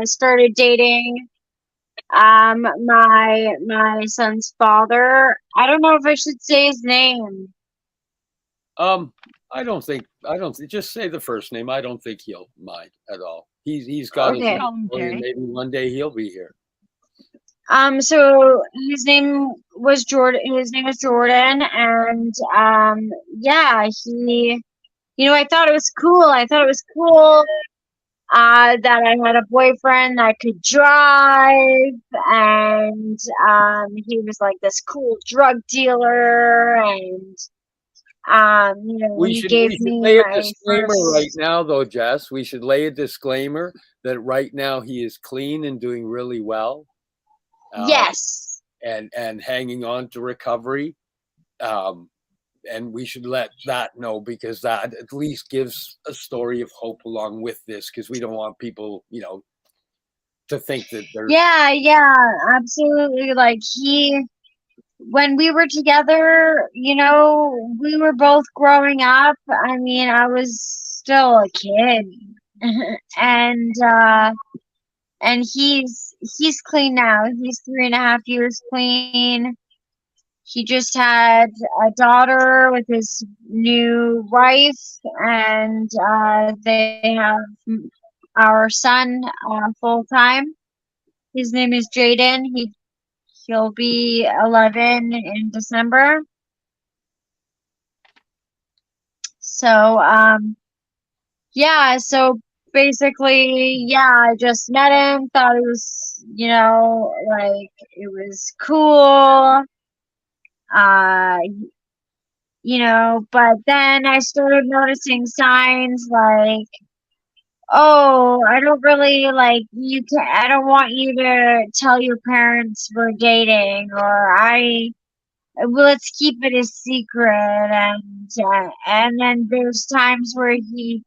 [SPEAKER 5] started dating my son's father. I don't know if I should say his name.
[SPEAKER 4] I don't just say the first name. I don't think he'll mind at all. He's got his
[SPEAKER 5] Okay.
[SPEAKER 4] own story, and maybe one day he'll be here.
[SPEAKER 5] So his name was Jordan. His name was Jordan, and yeah, he, I thought it was cool. I thought it was cool that I had a boyfriend that could drive, and he was like this cool drug dealer, and
[SPEAKER 4] We
[SPEAKER 5] he
[SPEAKER 4] should
[SPEAKER 5] gave me
[SPEAKER 4] lay a
[SPEAKER 5] my
[SPEAKER 4] disclaimer
[SPEAKER 5] first.
[SPEAKER 4] right now, though, Jess. We should lay a disclaimer that right now he is clean and doing really well.
[SPEAKER 5] Yes.
[SPEAKER 4] And hanging on to recovery. And we should let that know, because that at least gives a story of hope along with this, because we don't want people, to think that there's.
[SPEAKER 5] Yeah, absolutely. Like when we were together, we were both growing up. I mean, I was still a kid. and he's clean now. He's 3.5 years clean. He just had a daughter with his new wife, and they have our son full time. His name is Jaden. He'll be 11 in December. So yeah. So basically, yeah, I just met him. Thought it was, like it was cool. But then I started noticing signs like, oh, I don't really like you. I don't want you to tell your parents we're dating, or let's keep it a secret. And then there's times where he,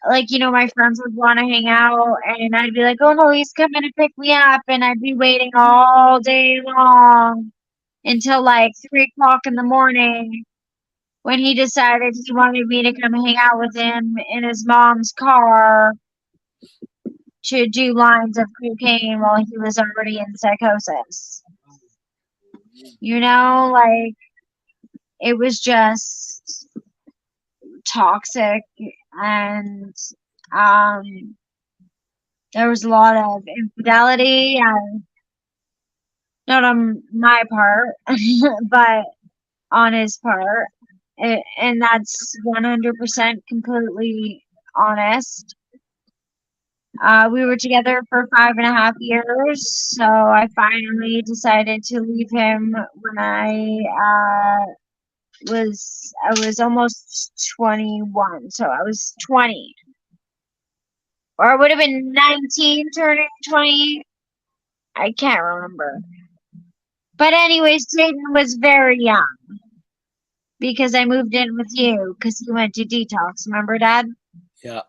[SPEAKER 5] like, my friends would want to hang out, and I'd be like, oh no, he's coming to pick me up, and I'd be waiting all day long until like 3 o'clock in the morning, when he decided he wanted me to come hang out with him in his mom's car to do lines of cocaine while he was already in psychosis. Like, it was just toxic, and there was a lot of infidelity, and not on my part, but on his part. And that's 100% completely honest. We were together for 5.5 years, so I finally decided to leave him when I was almost 21, so I was 20, or I would have been 19 turning 20. I can't remember. But anyways, Jaden was very young, because I moved in with you because he went to detox. Remember, Dad?
[SPEAKER 4] Yeah.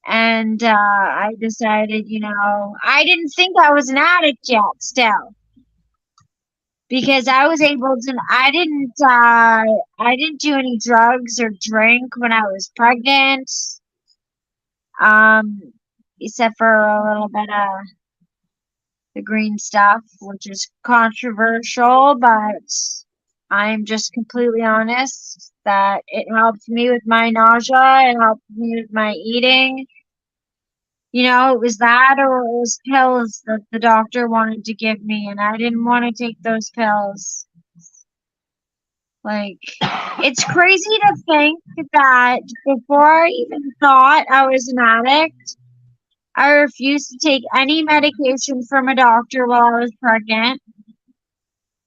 [SPEAKER 5] And I decided, I didn't think I was an addict yet still, because I was able to. I didn't do any drugs or drink when I was pregnant, except for a little bit of the green stuff, which is controversial, but I'm just completely honest that it helped me with my nausea. It helped me with my eating. It was that, or it was pills that the doctor wanted to give me, and I didn't want to take those pills. Like, it's crazy to think that before I even thought I was an addict, I refused to take any medication from a doctor while I was pregnant.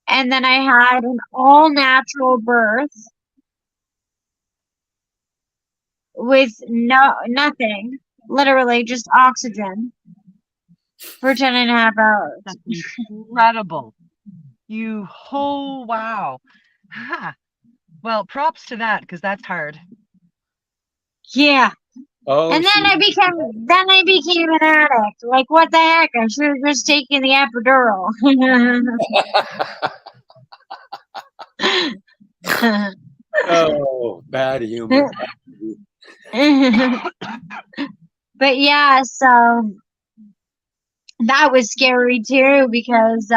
[SPEAKER 5] And then I had an all natural birth with nothing, literally just oxygen for 10.5 hours.
[SPEAKER 3] That's incredible. Wow. Ha. Well, props to that, because that's hard.
[SPEAKER 5] Yeah.
[SPEAKER 4] Oh,
[SPEAKER 5] And then I became an addict. Like, what the heck? I should have just taken the epidural.
[SPEAKER 4] oh, bad humor.
[SPEAKER 5] But yeah, so that was scary too because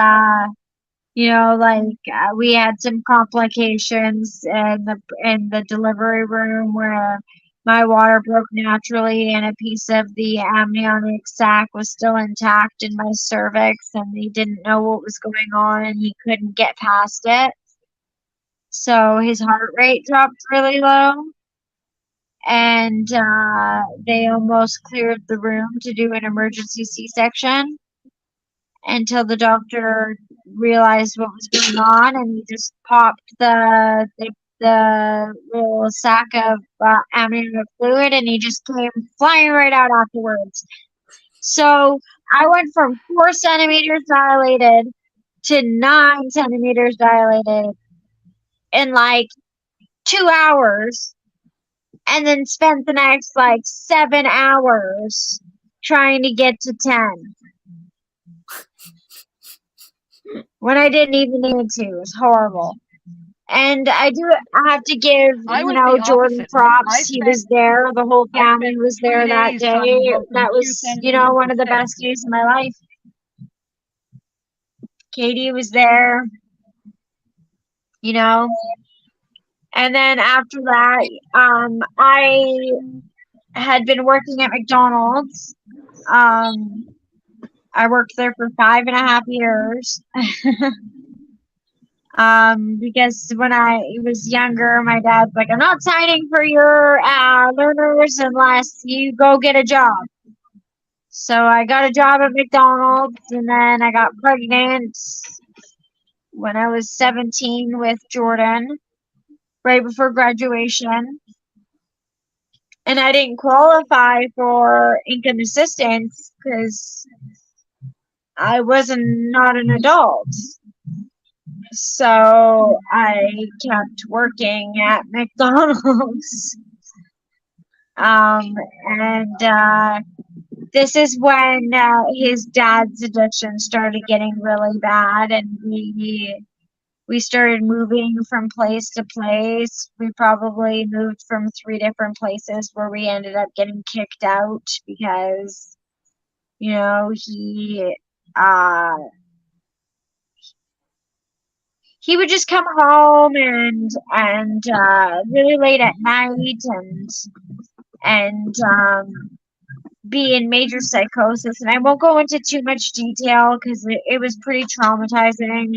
[SPEAKER 5] we had some complications in the delivery room where my water broke naturally and a piece of the amniotic sac was still intact in my cervix, and he didn't know what was going on and he couldn't get past it. So his heart rate dropped really low, and they almost cleared the room to do an emergency C-section until the doctor realized what was going on, and he just popped the little sack of amniotic fluid, and he just came flying right out afterwards. So I went from 4 centimeters dilated to 9 centimeters dilated in like 2 hours, and then spent the next like 7 hours trying to get to 10 when I didn't even need to. It was horrible. And I have to give, Jordan props. He was there. The whole family was there that day. That was, one of the best days of my life. Katie was there, And then after that, I had been working at McDonald's. I worked there for 5.5 years. Because when I was younger, my dad's like, I'm not signing for your learners unless you go get a job. So I got a job at McDonald's, and then I got pregnant when I was 17 with Jordan, right before graduation. And I didn't qualify for income assistance because I not an adult. So I kept working at McDonald's. This is when his dad's addiction started getting really bad, and we started moving from place to place. We probably moved from 3 different places where we ended up getting kicked out because, he would just come home and really late at night and be in major psychosis. And I won't go into too much detail because it was pretty traumatizing.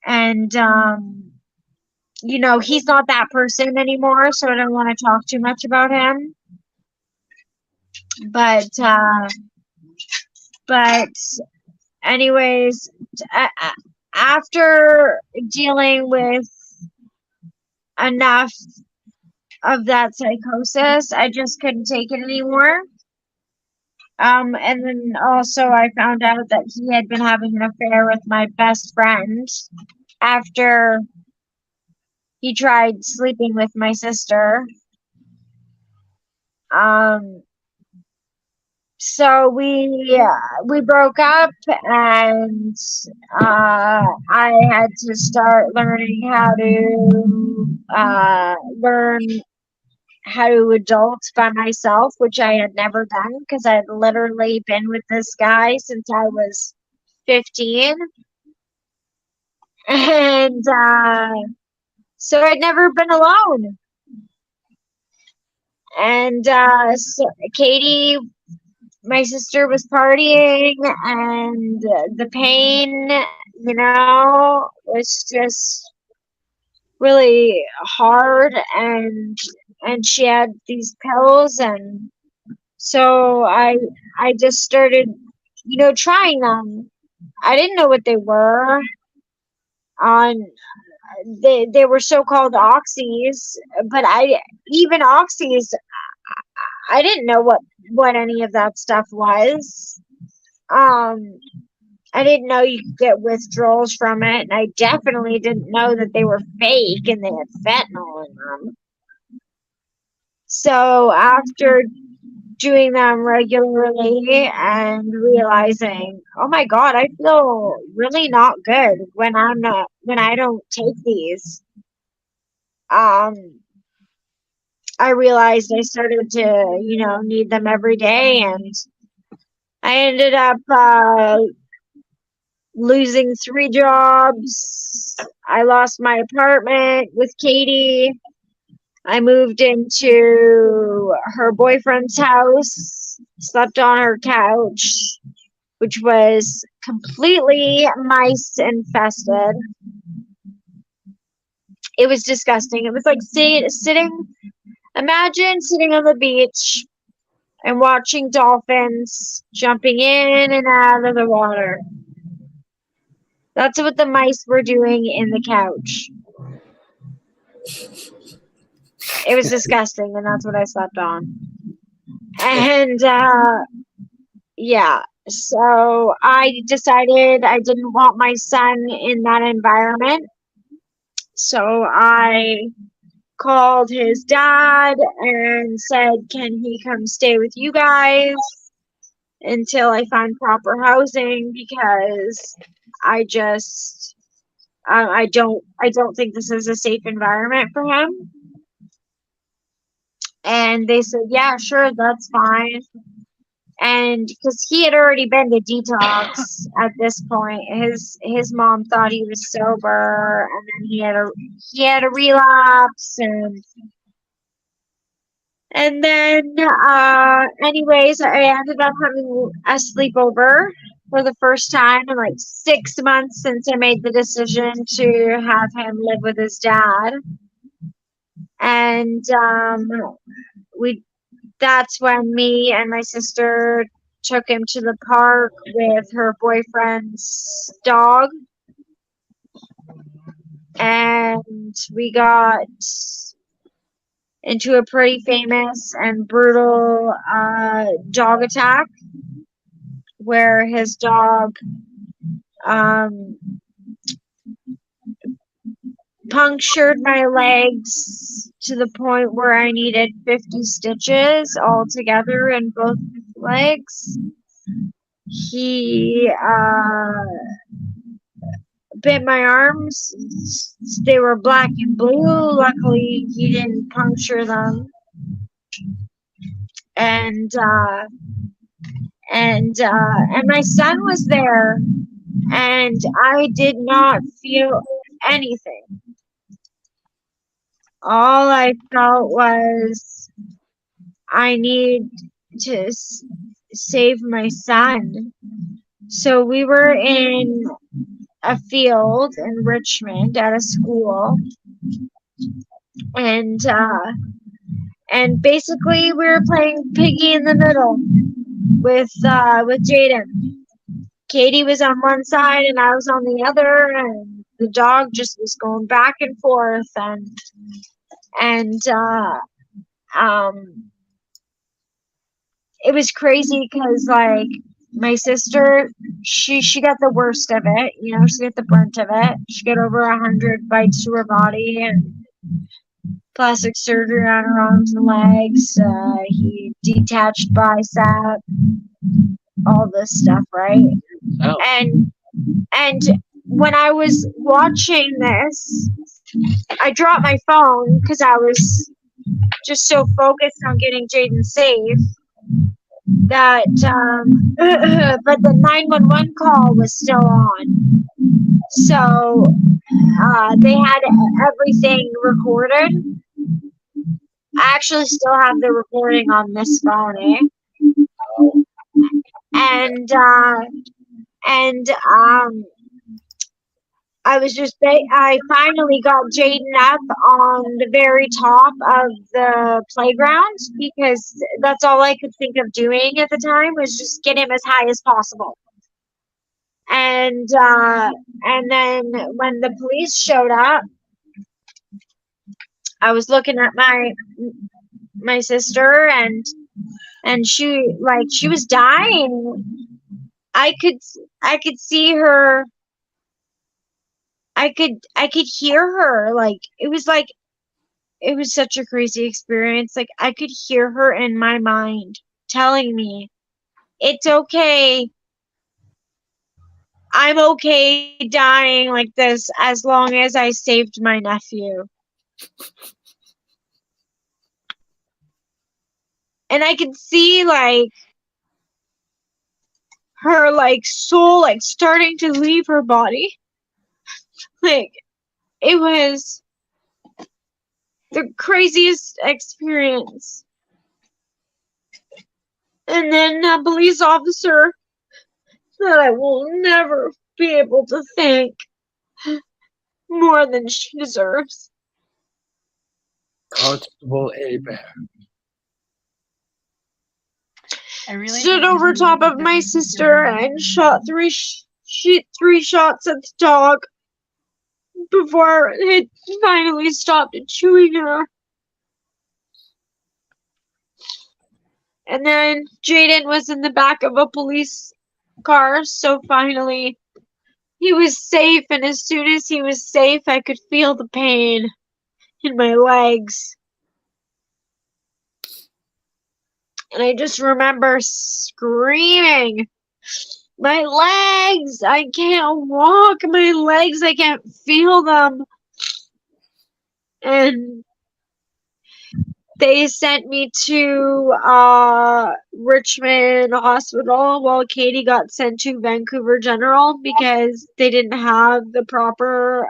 [SPEAKER 5] And he's not that person anymore, so I don't want to talk too much about him. But anyways, after dealing with enough of that psychosis, I just couldn't take it anymore. And then also I found out that he had been having an affair with my best friend after he tried sleeping with my sister. So we broke up, and I had to start learning how to adult by myself, which I had never done because I had literally been with this guy since I was 15. And so I'd never been alone. And so Katie, my sister, was partying, and the pain, was just really hard, and she had these pills, and so I just started, trying them. I didn't know what they were. On they were so-called oxys, but even oxys, I didn't know what any of that stuff was. I didn't know you could get withdrawals from it, and I definitely didn't know that they were fake and they had fentanyl in them. So after doing them regularly and realizing, oh my God, I feel really not good when I don't take these. I realized I started to, need them every day, and I ended up losing 3 jobs. I lost my apartment with Katie. I moved into her boyfriend's house, slept on her couch, which was completely mice infested. It was disgusting. It was like imagine sitting on the beach and watching dolphins jumping in and out of the water. That's what the mice were doing in the couch. It was disgusting, and that's what I slept on. And yeah, so I decided I didn't want my son in that environment. So I called his dad and said, can he come stay with you guys until I find proper housing, because I just I don't think this is a safe environment for him. And they said, yeah, sure, that's fine. And because he had already been to detox at this point, his mom thought he was sober, and then he had a relapse, and then anyways, I ended up having a sleepover for the first time in like 6 months since I made the decision to have him live with his dad. And that's when me and my sister took him to the park with her boyfriend's dog. And we got into a pretty famous and brutal dog attack where his dog punctured my legs to the point where I needed 50 stitches all together in both legs. He bit my arms. They were black and blue. Luckily, he didn't puncture them. And my son was there, and I did not feel anything. All I felt was I need to save my son. So we were in a field in Richmond at a school, and basically we were playing piggy in the middle with Jaden. Katie was on one side and I was on the other, and the dog just was going back and forth, and it was crazy because like my sister, she got the worst of it, she got the brunt of it. She got over 100 bites to her body and plastic surgery on her arms and legs. He detached bicep, all this stuff, right?
[SPEAKER 4] Oh.
[SPEAKER 5] And when I was watching this, I dropped my phone because I was just so focused on getting Jaden safe that but the 911 call was still on. So they had everything recorded. I actually still have the recording on this phone, and I finally got Jaden up on the very top of the playground because that's all I could think of doing at the time was just get him as high as possible. And then when the police showed up, I was looking at my sister and she was dying. I could see her. I could hear her. It was such a crazy experience. Like I could hear her in my mind telling me, "It's okay. I'm okay dying like this as long as I saved my nephew." And I could see her soul starting to leave her body. It was the craziest experience. And then a police officer that I will never be able to thank more than she deserves.
[SPEAKER 4] Constable Abear.
[SPEAKER 5] Stood over top of my sister and shot three shots at the dog before it finally stopped chewing her. And then Jaden was in the back of a police car, so finally he was safe, and as soon as he was safe, I could feel the pain in my legs. And I just remember screaming, "My legs! I can't walk! My legs! I can't feel them!" And they sent me to Richmond Hospital while Katie got sent to Vancouver General because they didn't have the proper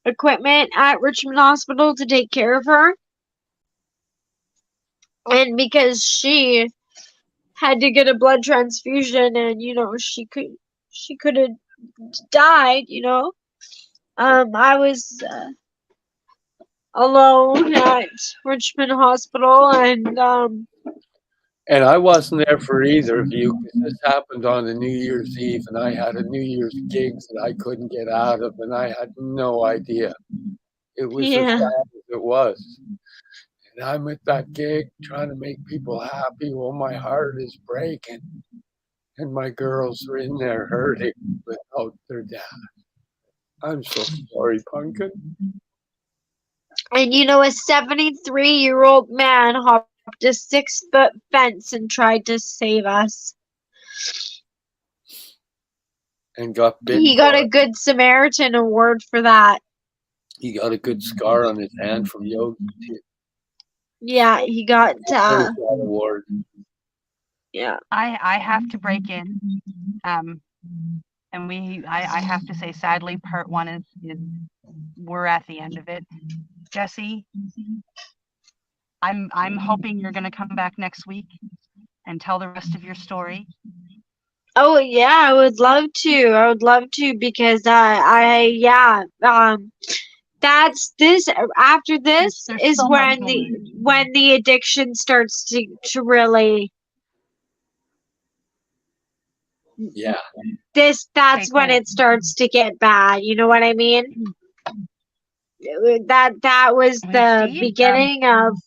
[SPEAKER 5] equipment at Richmond Hospital to take care of her. And because she had to get a blood transfusion and she could have died, I was alone at Richmond Hospital, and
[SPEAKER 4] I wasn't there for either of you because this happened on a New Year's Eve, and I had a New Year's gig that I couldn't get out of, and I had no idea. It was as bad as it was. And I'm at that gig trying to make people happy while my heart is breaking. And my girls are in there hurting without their dad. I'm so sorry, Pumpkin.
[SPEAKER 5] And a 73-year-old man hopped a 6-foot fence and tried to save us.
[SPEAKER 4] And got bit.
[SPEAKER 5] He got a Good Samaritan award for that.
[SPEAKER 4] He got a good scar on his hand from yoga.
[SPEAKER 5] Yeah, he got
[SPEAKER 4] that award.
[SPEAKER 5] Yeah.
[SPEAKER 3] I have to break in. And I have to say, sadly, part one is we're at the end of it. Jessi, I'm hoping you're going to come back next week and tell the rest of your story.
[SPEAKER 5] Oh yeah, I would love to because that's this after this
[SPEAKER 3] There's
[SPEAKER 5] is
[SPEAKER 3] so
[SPEAKER 5] when
[SPEAKER 3] much
[SPEAKER 5] when the addiction starts to really that's when it starts to get bad, you know what I mean? That was the beginning of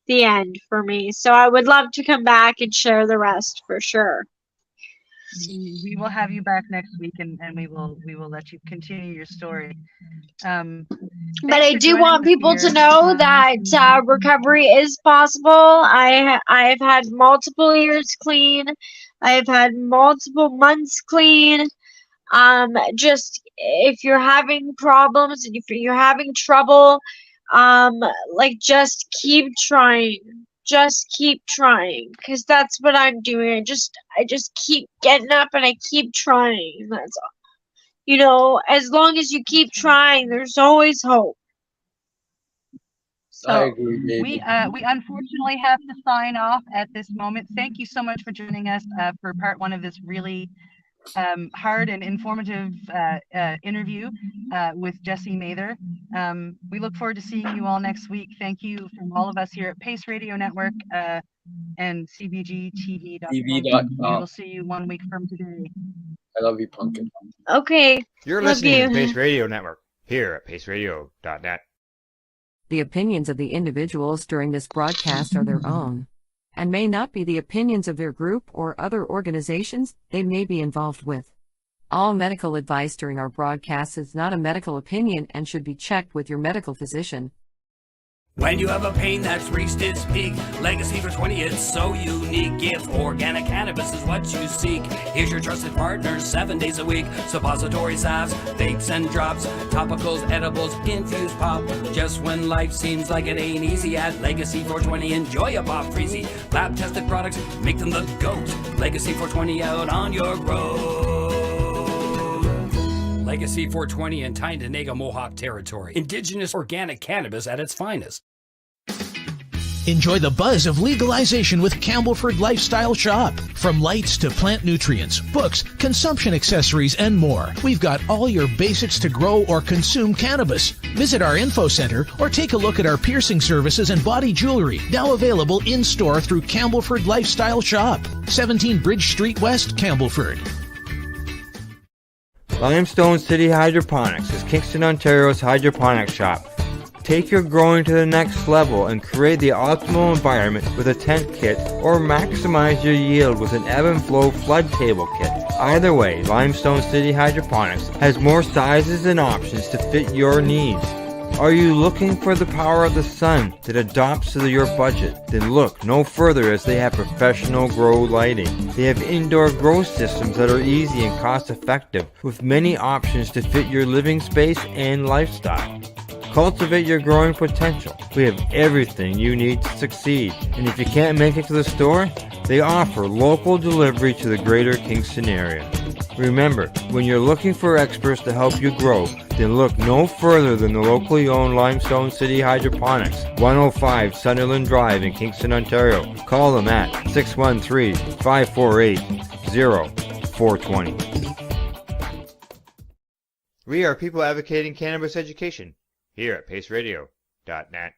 [SPEAKER 5] the end for me. So I would love to come back and share the rest for sure.
[SPEAKER 3] We will have you back next week, and we will let you continue your story.
[SPEAKER 5] But I do want people to know that recovery is possible. I've had multiple years clean. I've had multiple months clean. Just if you're having problems and if you're having trouble, just keep trying. Just keep trying, because that's what I'm doing. I just keep getting up and I keep trying. That's all. As long as you keep trying, there's always hope.
[SPEAKER 3] So
[SPEAKER 4] I agree, baby.
[SPEAKER 3] We unfortunately have to sign off at this moment. Thank you so much for joining us for part one of this really hard and informative interview with Jessi Mather. We look forward to seeing you all next week. Thank you from all of us here at Pace Radio Network and CBGTV.com. We will see you 1 week from today.
[SPEAKER 4] I love you, Pumpkin.
[SPEAKER 5] Okay.
[SPEAKER 1] You're
[SPEAKER 5] love
[SPEAKER 1] listening
[SPEAKER 5] you.
[SPEAKER 1] to Pace Radio Network here at paceradio.net.
[SPEAKER 2] The opinions of the individuals during this broadcast are their own, and may not be the opinions of their group or other organizations they may be involved with. All medical advice during our broadcast is not a medical opinion and should be checked with your medical physician.
[SPEAKER 6] When you have a pain that's reached its peak, Legacy for 20, it's so unique. If organic cannabis is what you seek, here's your trusted partner 7 days a week. Suppository salves, vapes and drops, topicals, edibles, infused pop. Just when life seems like it ain't easy, at Legacy 420, enjoy a pop freezy. Lab tested products, make them the GOAT. Legacy 420 out on your road. Legacy 420 in Tyendinaga, Mohawk territory. Indigenous organic cannabis at its finest.
[SPEAKER 10] Enjoy the buzz of legalization with Campbellford Lifestyle Shop. From lights to plant nutrients, books, consumption accessories, and more, we've got all your basics to grow or consume cannabis. Visit our info center or take a look at our piercing services and body jewelry, now available in-store through Campbellford Lifestyle Shop, 17 Bridge Street West, Campbellford.
[SPEAKER 1] Limestone City Hydroponics is Kingston, Ontario's hydroponics shop. Take your growing to the next level and create the optimal environment with a tent kit, or maximize your yield with an ebb and flow flood table kit. Either way, Limestone City Hydroponics has more sizes and options to fit your needs. Are you looking for the power of the sun that adapts to your budget? Then look no further, as they have professional grow lighting. They have indoor grow systems that are easy and cost effective, with many options to fit your living space and lifestyle. Cultivate your growing potential. We have everything you need to succeed. And if you can't make it to the store, they offer local delivery to the greater Kingston area. Remember, when you're looking for experts to help you grow, then look no further than the locally owned Limestone City Hydroponics, 105 Sunderland Drive in Kingston, Ontario. Call them at 613-548-0420. We are people advocating cannabis education here at paceradio.net.